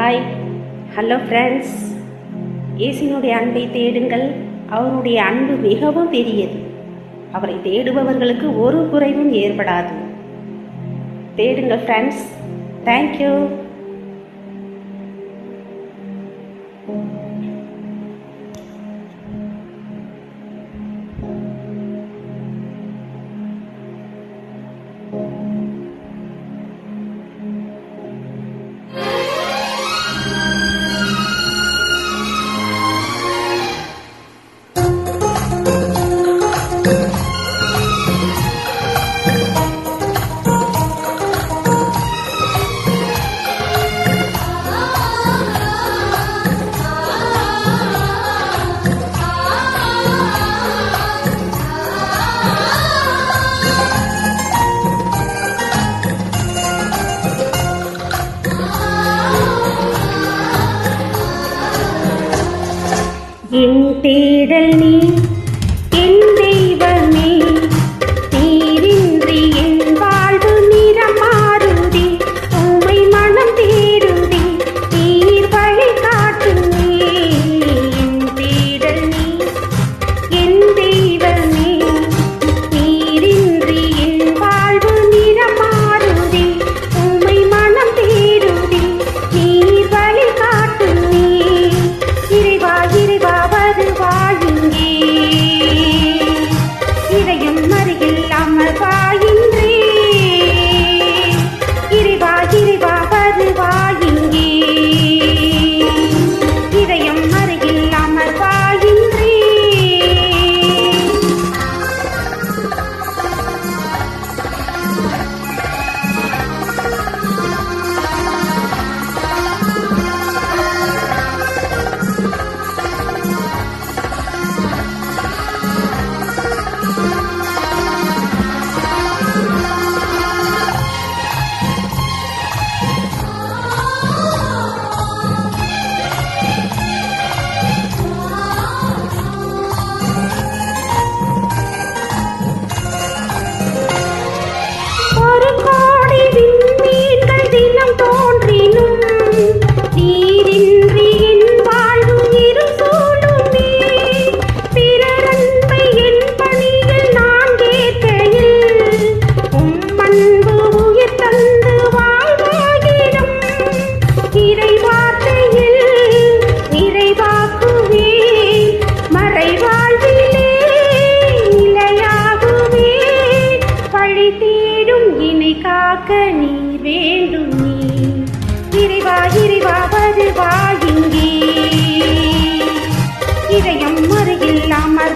Hi, hello friends. இயேசுவினுடைய அன்பை தேடுங்கள். அவருடைய அன்பு மிகவும் பெரியது. அவரை தேடுபவர்களுக்கு ஒரு குறைவும் ஏற்படாது. தேடுங்கள் ஃப்ரெண்ட்ஸ். தேங்க்யூ. என் தேடல் நீ, என் தெய்வமே, நீரின்றி என் வாழ்வு நிறம் மாறுதே, உம்மை மனம் தேடுதே, நீர் வழி காட்டுமே. என் தேடல் நீ, என் தெய்வமே, நீரின்றி என் வாழ்வு நிறம் மாறுதே, உம்மை மனம் தேடுதே, நீர் வழி காட்டுமே. இறைவா இறைவா வருவாயிங்கே, இதயம் அருகில் அமர்வாயின்றே. இறைவா இறைவா வருவாயிங்கே, இதயம் அருகில் அமர்வாயின்றே. காக்க நீர் வேண்டும் நீ. இறைவா இறைவா வருவாயிங்கே, இதயம் அருகில் அமர்